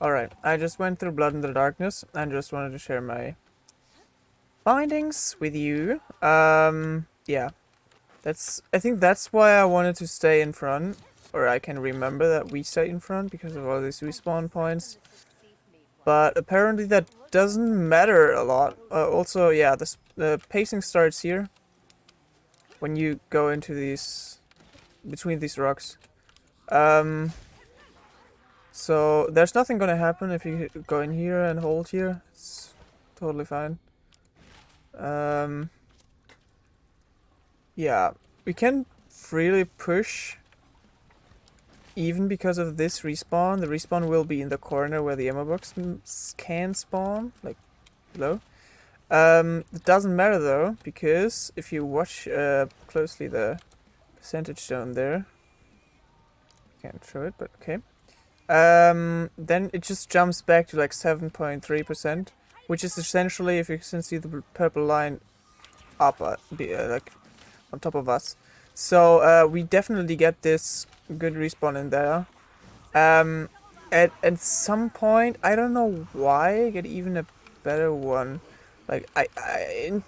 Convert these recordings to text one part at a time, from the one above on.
Alright, I just went through Blood in the Darkness and just wanted to share my findings with you. Yeah. I think that's why I wanted to stay in front. Or I can remember that we stay in front because of all these respawn points. But apparently that doesn't matter a lot. Also, yeah, the pacing starts here. When you go into these... between these rocks. So there's nothing gonna happen if you go in here and hold here. It's totally fine. Yeah, we can freely push even because of this respawn. The respawn will be in the corner where the ammo box can spawn, like below. It doesn't matter though, because if you watch closely the percentage down there, can't show it, but okay. Then it just jumps back to like 7.3%, which is essentially, if you can see the purple line up, like on top of us. So we definitely get this good respawn in there. At some point, I don't know why, I get even a better one. Like I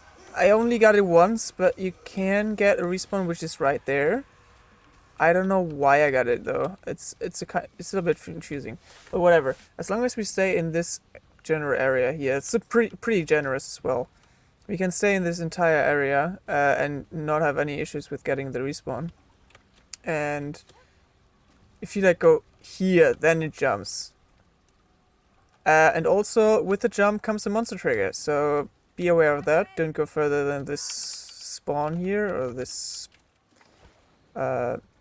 only got it once, but you can get a respawn which is right there. I don't know why I got it though. It's a bit confusing, but whatever. As long as we stay in this general area here, it's a pretty generous as well. We can stay in this entire area and not have any issues with getting the respawn. And if you like go here, then it jumps. And also with the jump comes a monster trigger, so be aware of that. Don't go further than this spawn here or this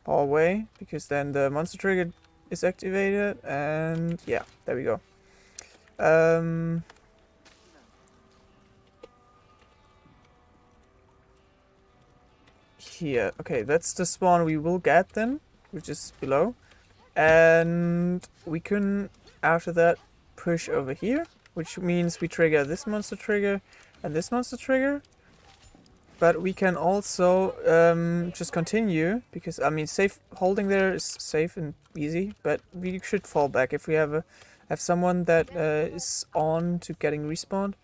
hallway, because then the monster trigger is activated, and yeah, there we go. Here, okay, that's the spawn we will get then, which is below, and we can after that push over here, which means we trigger this monster trigger and this monster trigger. But we can also just continue, because I mean, safe holding there is safe and easy. But we should fall back if we have someone that is on to getting respawned.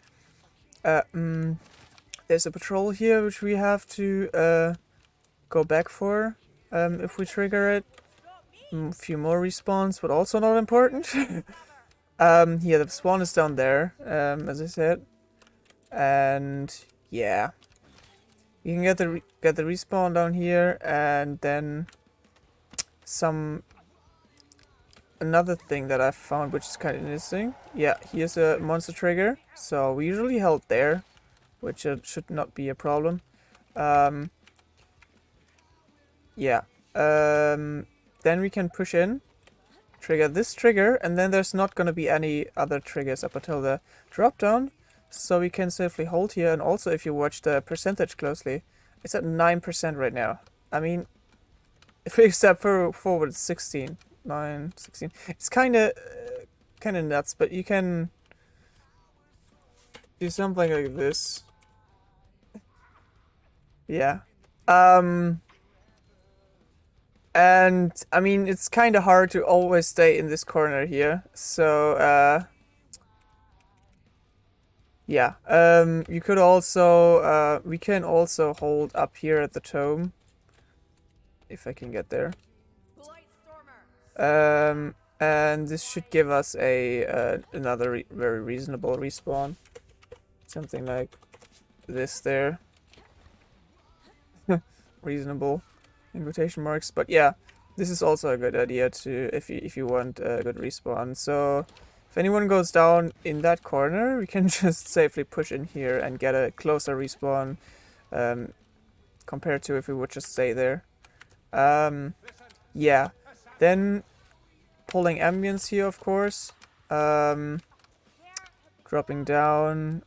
There's a patrol here which we have to go back for if we trigger it. A few more respawns, but also not important. Yeah, the spawn is down there, as I said, and yeah. You can get the respawn down here, and then another thing that I found which is kind of interesting. Yeah, here's a monster trigger. So we usually held there, which should not be a problem. Yeah. Then we can push in, trigger this trigger, and then there's not gonna be any other triggers up until the drop down. So we can safely hold here, and also if you watch the percentage closely, it's at 9% right now. I mean, if we step forward, it's 16. 9, 16. It's kind of nuts, but you can do something like this. Yeah. And, I mean, it's kind of hard to always stay in this corner here. So, yeah, you could also, we can also hold up here at the tomb. If I can get there. And this should give us another very reasonable respawn. Something like this there. Reasonable, in quotation marks. But yeah, this is also a good idea to, if you want a good respawn. So if anyone goes down in that corner, we can just safely push in here and get a closer respawn compared to if we would just stay there. Yeah, then pulling ambience here, of course. Dropping down,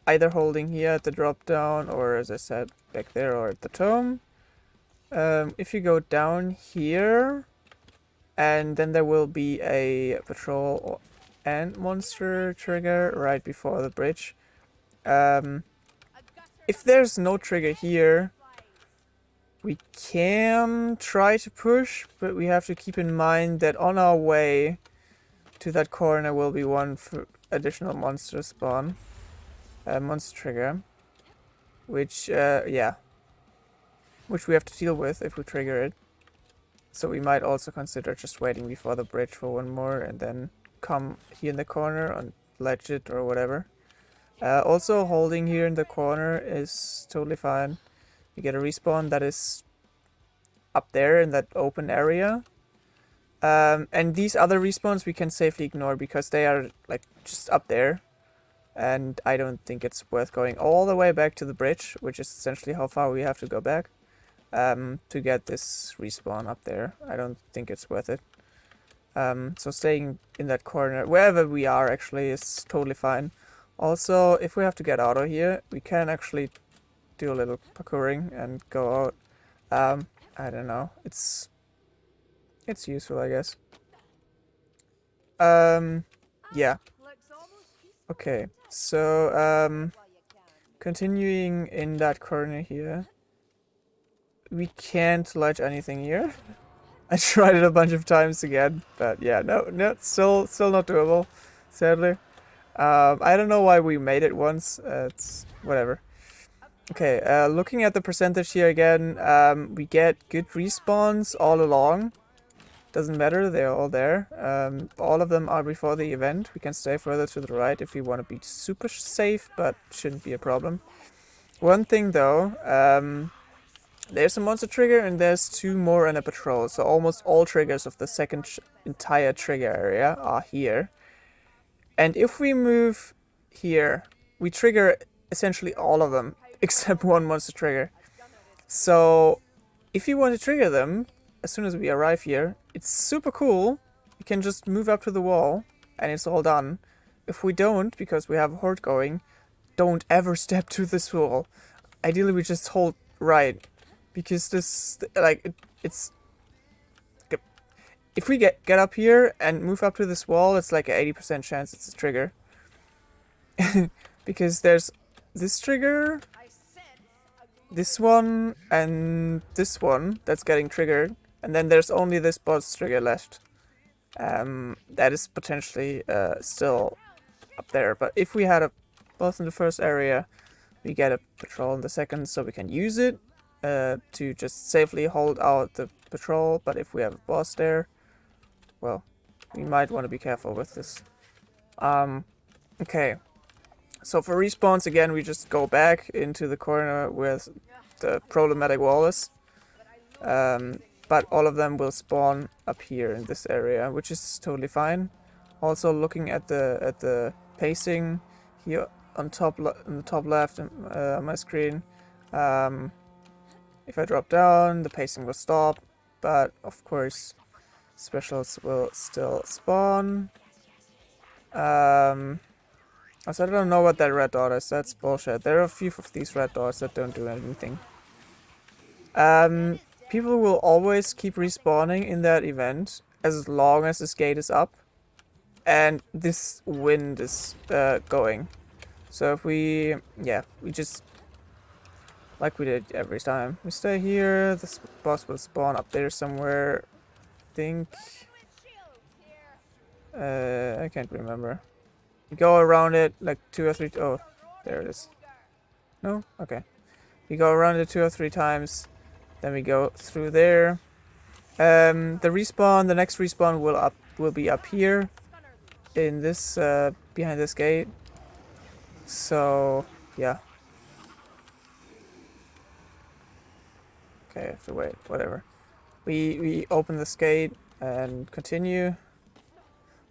either holding here at the drop down, or as I said, back there or at the tomb. If you go down here, and then there will be a patrol and monster trigger right before the bridge. If there's no trigger here, we can try to push, but we have to keep in mind that on our way to that corner will be one for additional monster spawn. Monster trigger. Which, yeah. Which we have to deal with if we trigger it. So we might also consider just waiting before the bridge for one more and then come here in the corner and ledge it or whatever. Also, holding here in the corner is totally fine. You get a respawn that is up there in that open area. And these other respawns we can safely ignore because they are like just up there. And I don't think it's worth going all the way back to the bridge, which is essentially how far we have to go back. To get this respawn up there. I don't think it's worth it. So staying in that corner, wherever we are actually, is totally fine. Also, if we have to get out of here, we can actually do a little parkouring and go out. I don't know. It's useful, I guess. Yeah. Okay, so continuing in that corner here. We can't ledge anything here. I tried it a bunch of times again, but yeah, no, still not doable, sadly. I don't know why we made it once. It's whatever. Okay, looking at the percentage here again, we get good respawns all along. Doesn't matter, they're all there. All of them are before the event. We can stay further to the right if we want to be super safe, but shouldn't be a problem. One thing though, there's a monster trigger and there's two more in a patrol, so almost all triggers of the second entire trigger area are here. And if we move here, we trigger essentially all of them, except one monster trigger. So if you want to trigger them, as soon as we arrive here, it's super cool. You can just move up to the wall and it's all done. If we don't, because we have a horde going, don't ever step to this wall. Ideally we just hold right. Because this, like, it's... If we get up here and move up to this wall, it's like an 80% chance it's a trigger. Because there's this trigger, this one, and this one that's getting triggered. And then there's only this boss trigger left. That is potentially still up there. But if we had a boss in the first area, we get a patrol in the second, so we can use it. To just safely hold out the patrol, but if we have a boss there, well, we might want to be careful with this. Okay. So for respawns, again, we just go back into the corner where the problematic wall is. But all of them will spawn up here in this area, which is totally fine. Also, looking at the pacing here on the top left on my screen, if I drop down, the pacing will stop, but of course, specials will still spawn. Also, I don't know what that red dot is. That's bullshit. There are a few of these red dots that don't do anything. People will always keep respawning in that event as long as this gate is up and this wind is going. So if we just, like we did every time, we stay here, this boss will spawn up there somewhere, I think. I can't remember. You go around it like 2 or 3, oh, there it is. No? Okay. We go around it 2 or 3 times, then we go through there. The next respawn will be up here, in this, behind this gate. So, yeah. Okay, I have to wait, whatever. We open this gate and continue.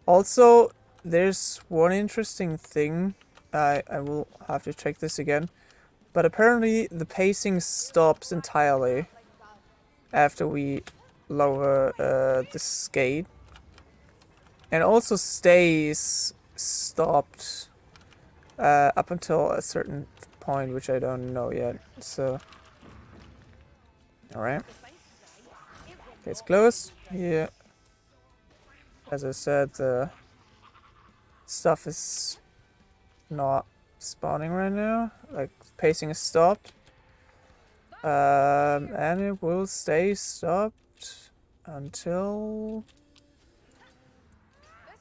Also, there's one interesting thing. I will have to check this again. But apparently the pacing stops entirely after we lower this gate. And also stays stopped up until a certain point, which I don't know yet. So, alright. Okay, it's closed. Here, as I said, the stuff is not spawning right now. Like, pacing is stopped. And it will stay stopped until...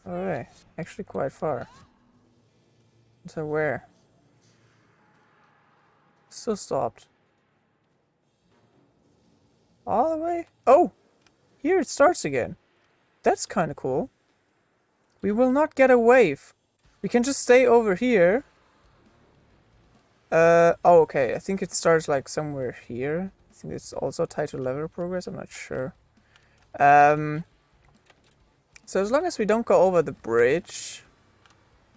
Alright, actually quite far. So where? Still stopped. All the way? Oh! Here it starts again. That's kind of cool. We will not get a wave. We can just stay over here. Oh, okay. I think it starts like somewhere here. I think it's also tied to level progress. I'm not sure. So as long as we don't go over the bridge,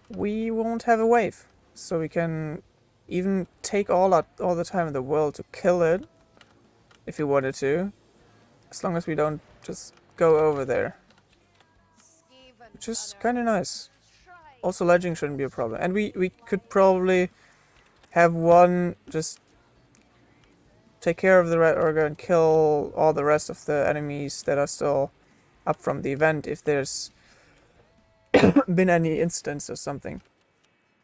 we won't have a wave. So we can even take all the time in the world to kill it, if we wanted to. As long as we don't just go over there. Which is kind of nice. Also, ledging shouldn't be a problem. And we could probably have one just take care of the Red Orga and kill all the rest of the enemies that are still up from the event if there's been any incidents or something.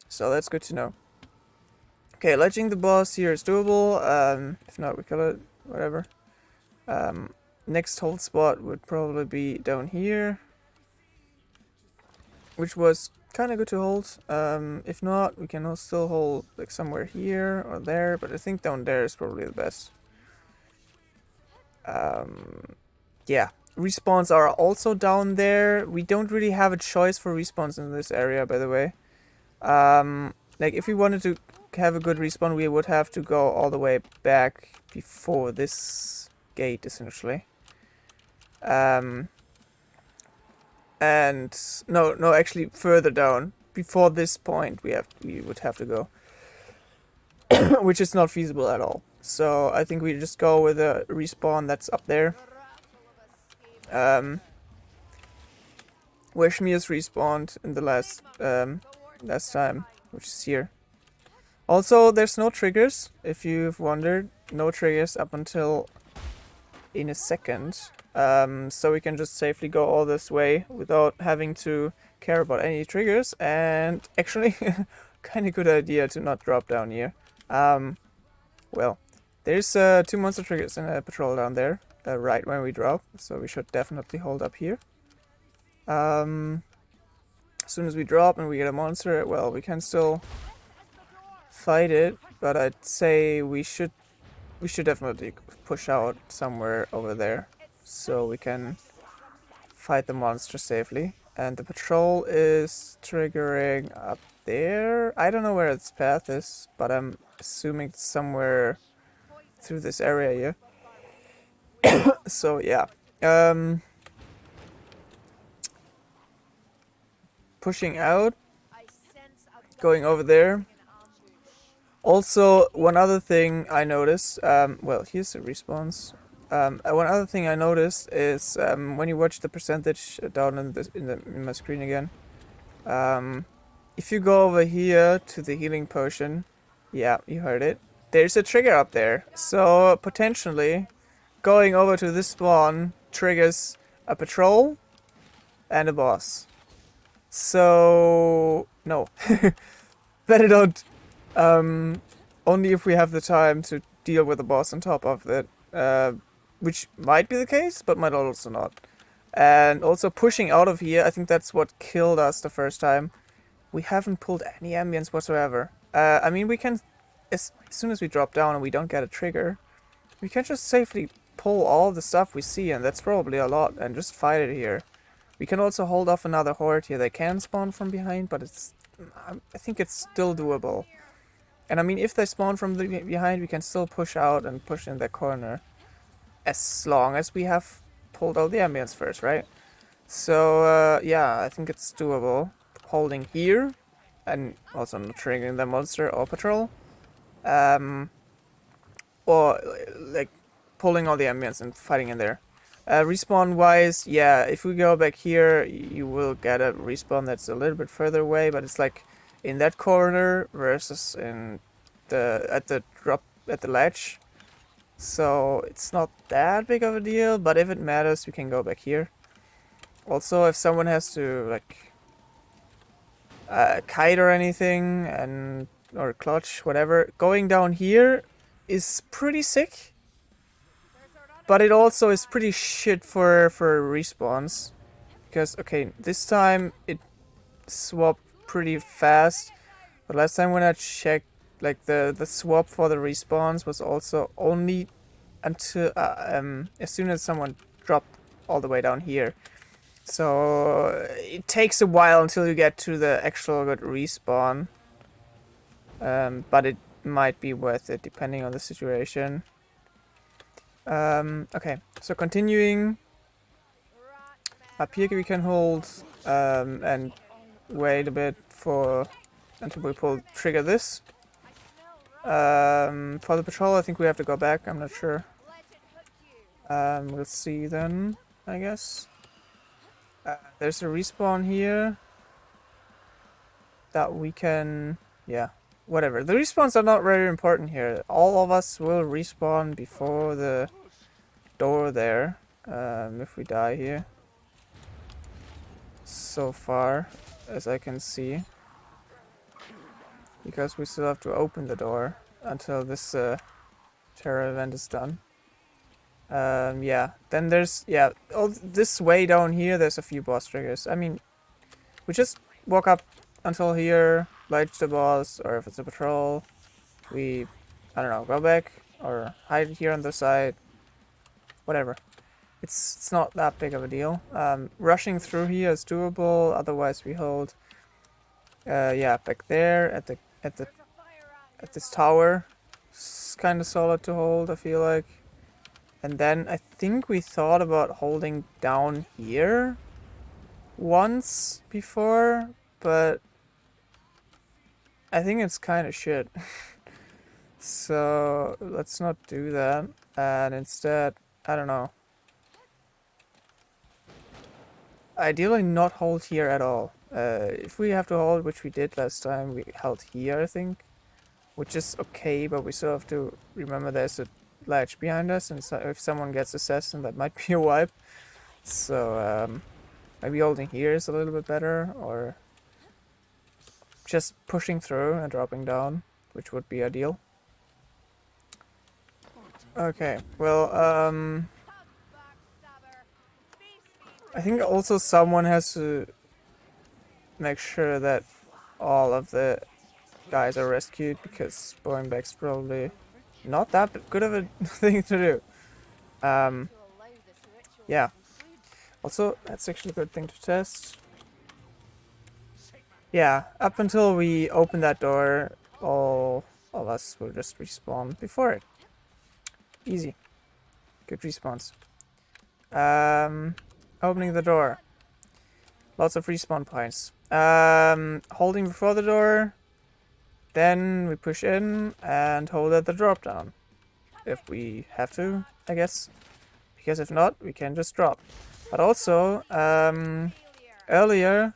So that's good to know. Okay, ledging the boss here is doable. If not, we kill it. Whatever. Next hold spot would probably be down here, which was kind of good to hold. If not, we can still hold like somewhere here or there, but I think down there is probably the best. Yeah, respawns are also down there. We don't really have a choice for respawns in this area, by the way. Like if we wanted to have a good respawn, we would have to go all the way back before this gate, essentially. And no, actually further down. Before this point, we would have to go, which is not feasible at all. So I think we just go with a respawn that's up there. Where Shmias respawned in the last time, which is here. Also, there's no triggers, if you've wondered. No triggers up until in a second. So we can just safely go all this way without having to care about any triggers. And actually, kind of good idea to not drop down here. Well, there's 2 monster triggers in a patrol down there, right when we drop. So we should definitely hold up here. As soon as we drop and we get a monster, well, we can still fight it, but I'd say we should definitely push out somewhere over there so we can fight the monster safely. And the patrol is triggering up there. I don't know where its path is, but I'm assuming it's somewhere through this area here. So yeah. Pushing out, going over there. Also, one other thing I noticed, well, here's the respawns. One other thing I noticed is when you watch the percentage down in my screen again, if you go over here to the healing potion, yeah, you heard it, there's a trigger up there. So potentially going over to this spawn triggers a patrol and a boss. So no, better don't. Only if we have the time to deal with the boss on top of it, which might be the case, but might also not. And also pushing out of here, I think that's what killed us the first time. We haven't pulled any ambience whatsoever. I mean, we can, as soon as we drop down and we don't get a trigger, we can just safely pull all the stuff we see, and that's probably a lot, and just fight it here. We can also hold off another horde here. They can spawn from behind, but I think it's still doable. And I mean, if they spawn from behind, we can still push out and push in that corner. As long as we have pulled out the ambience first, right? So, yeah, I think it's doable. Holding here, and also not triggering the monster or patrol. Or, like, pulling all the ambience and fighting in there. Respawn wise, yeah, if we go back here, you will get a respawn that's a little bit further away, but it's like in that corner versus in at the ledge. So it's not that big of a deal, but if it matters, we can go back here. Also, if someone has to like kite or anything or clutch, whatever, going down here is pretty sick. But it also is pretty shit for respawns. Because, okay, this time it swapped pretty fast. But last time when I checked, like the swap for the respawns was also only until as soon as someone dropped all the way down here. So it takes a while until you get to the actual good respawn. But it might be worth it depending on the situation. Okay, so continuing. Up here we can hold and wait a bit for until we pull trigger this. For the patrol I think we have to go back, I'm not sure. We'll see then, I guess. There's a respawn here that we can, yeah, whatever. The respawns are not very important here. All of us will respawn before the door there, if we die here. So far, as I can see. Because we still have to open the door until this terror event is done. Yeah, then there's, yeah, all this way down here, there's a few boss triggers. I mean, we just walk up until here, light the boss, or if it's a patrol, we, I don't know, go back, or hide here on the side, whatever. It's not that big of a deal. Rushing through here is doable, otherwise we hold, yeah, back there at this tower. It's kind of solid to hold, I feel like. And then I think we thought about holding down here once before, but I think it's kind of shit. So let's not do that. And instead, I don't know. Ideally not hold here at all. If we have to hold, which we did last time, we held here, I think. Which is okay, but we still have to remember there's a ledge behind us, and so if someone gets assassin, that might be a wipe. So maybe holding here is a little bit better, or just pushing through and dropping down, which would be ideal. Okay, well, I think also someone has to make sure that all of the guys are rescued, because going back's probably not that good of a thing to do. Yeah. Also, that's actually a good thing to test. Yeah, up until we open that door, all of us will just respawn before it. Easy. Good respawns. Opening the door. Lots of respawn points. Holding before the door. Then we push in and hold at the drop down. If we have to, I guess. Because if not, we can just drop. But also, earlier,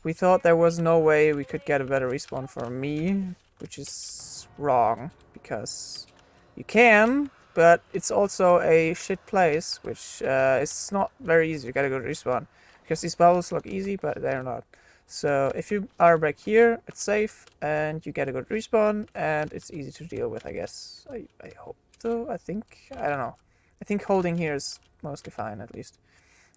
we thought there was no way we could get a better respawn for me, which is wrong, because you can, but it's also a shit place, which is not very easy to get a good respawn, because these bubbles look easy, but they're not. So if you are back here, it's safe, and you get a good respawn, and it's easy to deal with, I guess. I hope so, I think, I don't know. I think holding here is mostly fine, at least.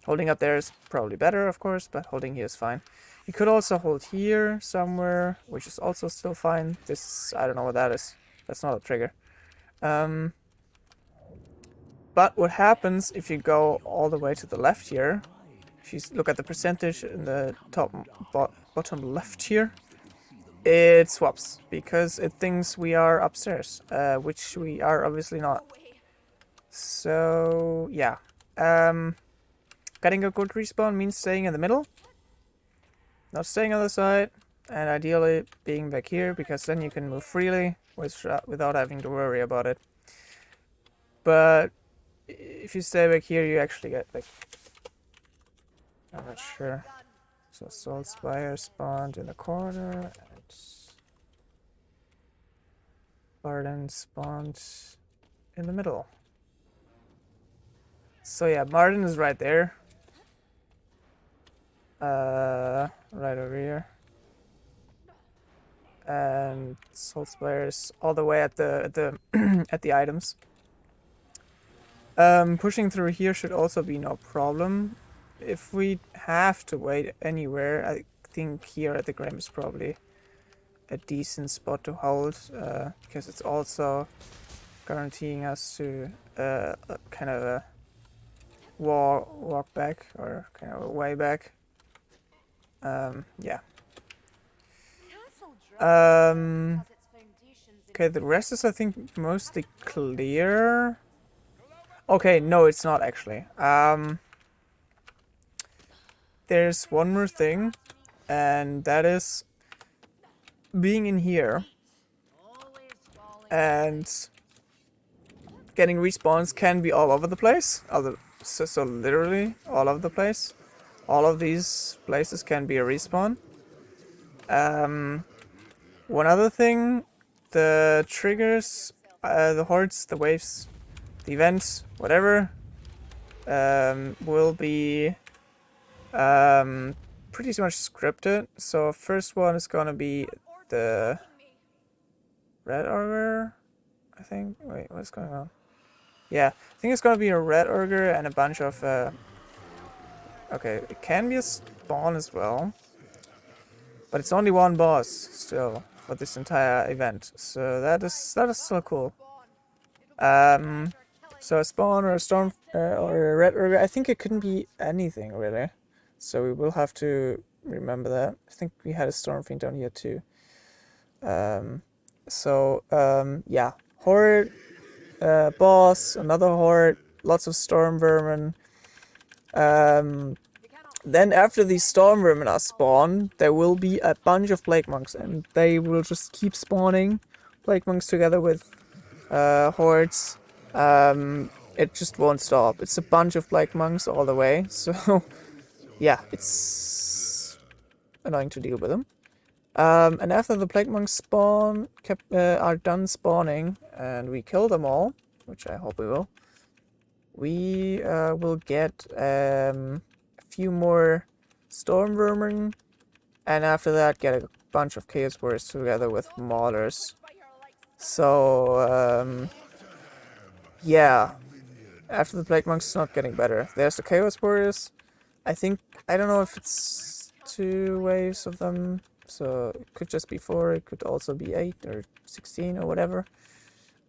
Holding up there is probably better, of course, but holding here is fine. You could also hold here somewhere, which is also still fine. This, I don't know what that is. That's not a trigger. But what happens if you go all the way to the left here, if you look at the percentage in the top bottom left here, it swaps, because it thinks we are upstairs, which we are obviously not. So, yeah. Getting a good respawn means staying in the middle, not staying on the side, and ideally being back here, because then you can move freely without having to worry about it. But if you stay back here, you actually get like, I'm not sure. So Salt Spire spawned in the corner, and Marden spawned in the middle. So yeah, Marden is right there. Right over here. And Salt Spire is all the way at the at the items. Pushing through here should also be no problem. if we have to wait anywhere, I think here at the Grim is probably a decent spot to hold, because it's also guaranteeing us to kind of a walk back, or kind of a way back. Yeah. Okay, the rest is, I think, mostly clear. Okay, no, it's not actually. There's one more thing, and that is being in here and getting respawns can be all over the place. So literally all over the place. All of these places can be a respawn. One other thing, the triggers, the hordes, the waves, the events, whatever, will be pretty much scripted. So first one is gonna be the red auger, I think. Wait, what's going on? Yeah, I think it's gonna be a red auger and a bunch of okay, it can be a spawn as well, but it's only one boss still for this entire event, so that is still cool. So a spawn or a storm or a red auger, I think it couldn't be anything really, so we will have to remember that. I think we had a storm fiend down here too. Yeah, horde, boss, another horde, lots of storm vermin. Then after these storm vermin are spawned, there will be a bunch of plague monks, and they will just keep spawning plague monks together with hordes. It just won't stop. It's a bunch of plague monks all the way, so yeah, it's annoying to deal with them. And after the plague monks are done spawning, and we kill them all, which I hope we will get a few more storm vermin, and after that get a bunch of chaos warriors together with maulers. So yeah, after the plague monks, it's not getting better. There's the chaos warriors. I don't know if it's 2 waves of them, so it could just be 4, it could also be 8 or 16 or whatever.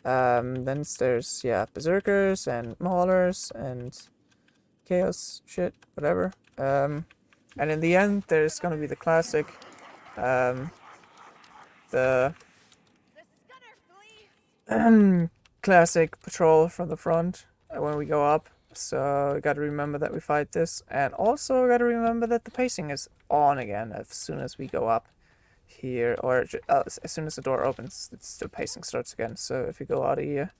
Then there's, yeah, berserkers and maulers and chaos shit, whatever. And in the end, there's gonna be the classic, the classic patrol from the front when we go up. So we gotta remember that we fight this, and also gotta remember that the pacing is on again as soon as we go up here, or as soon as the door opens, the pacing starts again. So if we go out of here,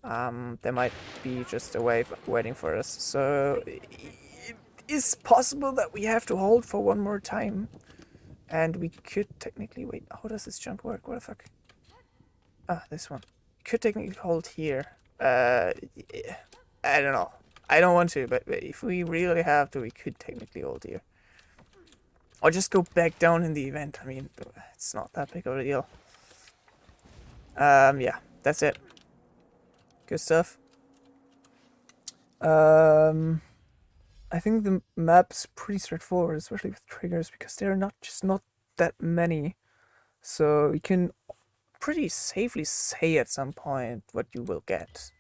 there might be just a wave waiting for us. So it is possible that we have to hold for one more time, and we could technically wait. How does this jump work? What the fuck? Ah, this one. We could technically hold here. I don't know. I don't want to, but if we really have to, we could technically hold here. Or just go back down in the event. I mean, it's not that big of a deal. Yeah, that's it. Good stuff. I think the map's pretty straightforward, especially with triggers, because they're not that many. So you can pretty safely say at some point what you will get.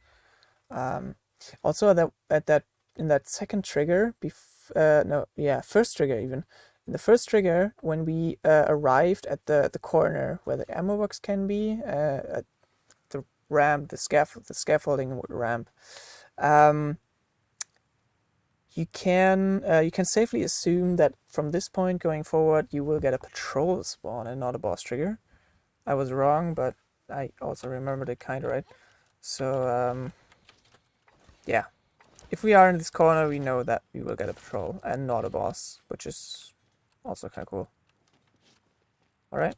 Also in that second trigger, first trigger even. In the first trigger, when we arrived at the corner where the ammo box can be, at the ramp, the scaffolding ramp, you can safely assume that from this point going forward, you will get a patrol spawn and not a boss trigger. I was wrong, but I also remembered it kind of right. So yeah, if we are in this corner, we know that we will get a patrol and not a boss, which is also kind of cool. All right.